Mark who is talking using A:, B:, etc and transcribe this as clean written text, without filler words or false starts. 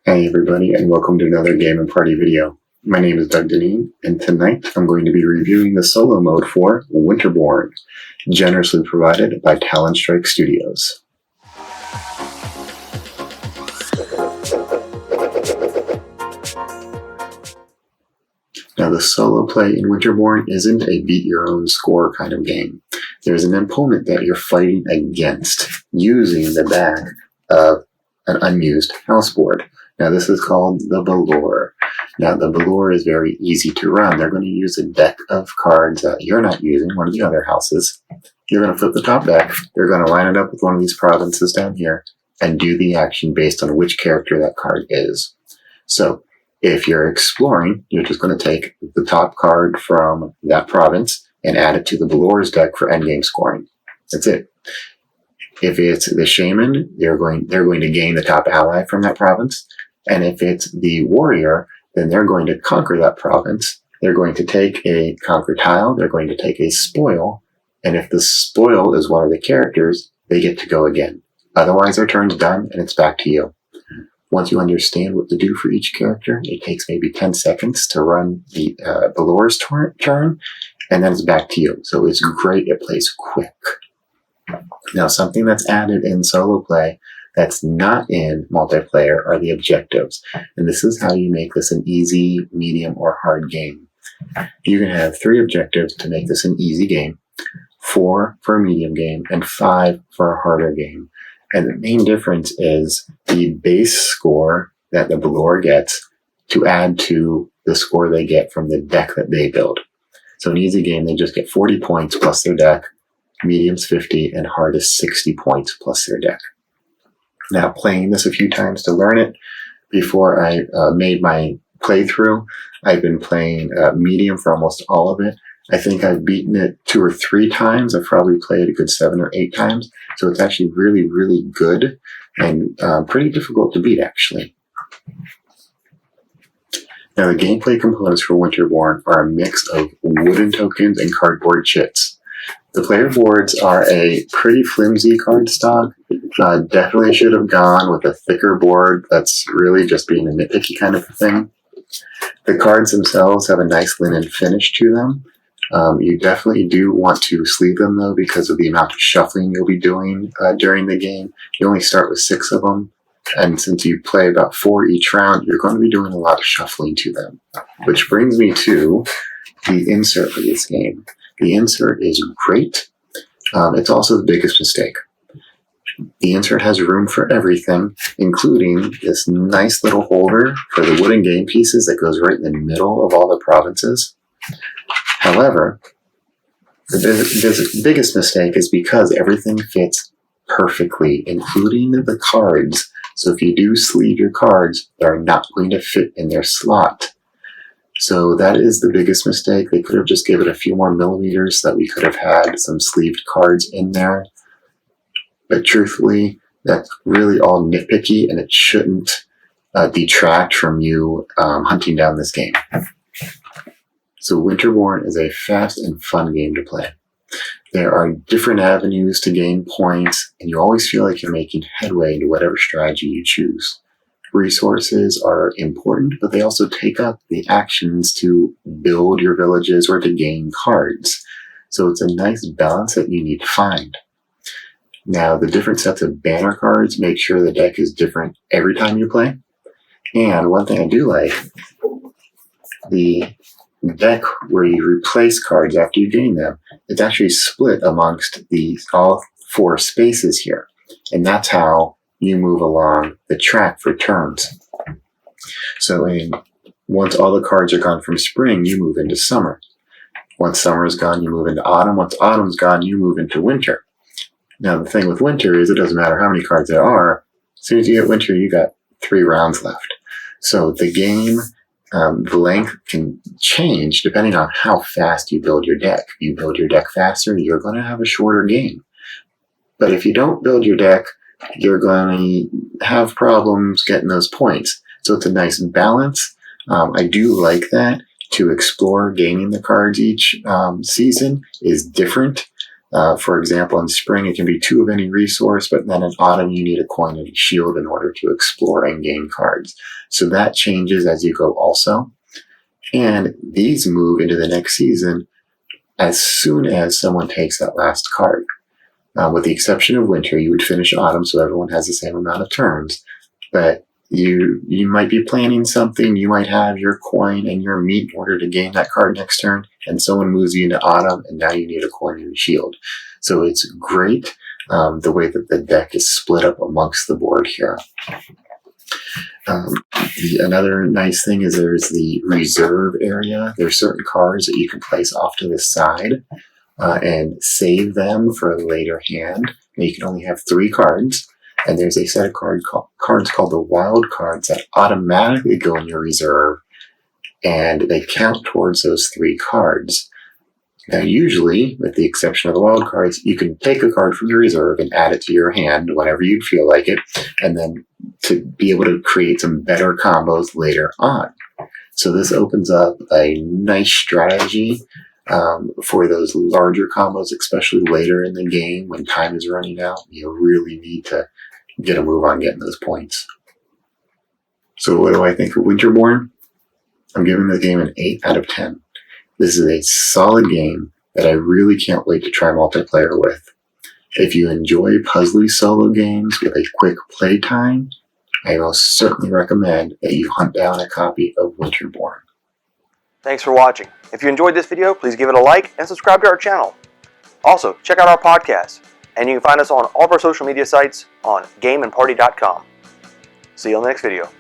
A: Hey everybody, and welcome to another Game and Party video. My name is Doug Deneen, and tonight I'm going to be reviewing the solo mode for Winterborne, generously provided by Talon Strike Studios. Now, the solo play in Winterborne isn't a beat-your-own-score kind of game. There's an opponent that you're fighting against using the back of an unused house board. Now, this is called the Velour. Now, the Velour is very easy to run. They're going to use a deck of cards that you're not using, one of the other houses. You're going to flip the top deck. They're going to line it up with one of these provinces down here and do the action based on which character that card is. So, if you're exploring, you're just going to take the top card from that province and add it to the Velour's deck for endgame scoring. That's it. If it's the Shaman, they're going to gain the top ally from that province. And if it's the Warrior, then they're going to conquer that province. They're going to take a conquer tile. They're going to take a spoil. And if the spoil is one of the characters, they get to go again. Otherwise, their turn's done, and it's back to you. Once you understand what to do for each character, it takes maybe 10 seconds to run the Velour's turn, and then it's back to you. So it's great. It plays quick. Now, something that's added in solo play that's not in multiplayer are the objectives. And this is how you make this an easy, medium, or hard game. You can have 3 objectives to make this an easy game, 4 for a medium game, and 5 for a harder game. And the main difference is the base score that the Velour gets to add to the score they get from the deck that they build. So an easy game, they just get 40 points plus their deck, medium's 50, and hard is 60 points plus their deck. Now, playing this a few times to learn it, before I made my playthrough, I've been playing medium for almost all of it. I think I've beaten it 2 or 3 times. I've probably played a good 7 or 8 times. So it's actually really, really good and pretty difficult to beat, actually. Now, the gameplay components for Winterborne are a mix of wooden tokens and cardboard chits. The player boards are a pretty flimsy cardstock. Definitely should have gone with a thicker board that's really just being a nitpicky kind of thing. The cards themselves have a nice linen finish to them. You definitely do want to sleeve them, though, because of the amount of shuffling you'll be doing during the game. You only start with 6 of them, and since you play about 4 each round, you're going to be doing a lot of shuffling to them. Which brings me to the insert for this game. The insert is great. It's also the biggest mistake. The insert has room for everything, including this nice little holder for the wooden game pieces that goes right in the middle of all the provinces. However, the biggest mistake is because everything fits perfectly, including the cards. So if you do sleeve your cards, they're not going to fit in their slot. So that is the biggest mistake. They could have just given it a few more millimeters so that we could have had some sleeved cards in there. But truthfully, that's really all nitpicky, and it shouldn't detract from you hunting down this game. So Winterborne is a fast and fun game to play. There are different avenues to gain points, and you always feel like you're making headway into whatever strategy you choose. Resources are important, but they also take up the actions to build your villages or to gain cards. So it's a nice balance that you need to find. Now, the different sets of banner cards make sure the deck is different every time you play. And one thing I do like, the deck where you replace cards after you gain them, it's actually split amongst all 4 spaces here. And that's how you move along the track for turns. So once all the cards are gone from spring, you move into summer. Once summer is gone, you move into autumn. Once autumn's gone, you move into winter. Now, the thing with winter is it doesn't matter how many cards there are. As soon as you get winter, you got 3 rounds left. So the game, the length can change depending on how fast you build your deck. If you build your deck faster, you're going to have a shorter game. But if you don't build your deck, you're going to have problems getting those points. So it's a nice balance. I do like that. To explore gaining the cards each season is different. For example, in spring, it can be 2 of any resource, but then in autumn, you need a coin and a shield in order to explore and gain cards. So that changes as you go also. And these move into the next season as soon as someone takes that last card. With the exception of winter, you would finish autumn so everyone has the same amount of turns. But you might be planning something, you might have your coin and your meat in order to gain that card next turn, and someone moves you into autumn, and now you need a coin and a shield. So it's great the way that the deck is split up amongst the board here. Another nice thing is there's the reserve area. There's certain cards that you can place off to the side and save them for a later hand. Now, you can only have 3 cards, and there's a set of cards called the wild cards that automatically go in your reserve, and they count towards those 3 cards. Now, usually, with the exception of the wild cards, you can take a card from your reserve and add it to your hand whenever you feel like it, and then to be able to create some better combos later on. So this opens up a nice strategy for those larger combos, especially later in the game when time is running out. You really need to get a move on getting those points. So what do I think of Winterborne? I'm giving the game an 8 out of 10. This is a solid game that I really can't wait to try multiplayer with. If you enjoy puzzly solo games with a quick play time, I most certainly recommend that you hunt down a copy of Winterborne.
B: Thanks for watching. If you enjoyed this video, please give it a like and subscribe to our channel. Also, check out our podcast, and you can find us on all of our social media sites on gameandparty.com. See you on the next video.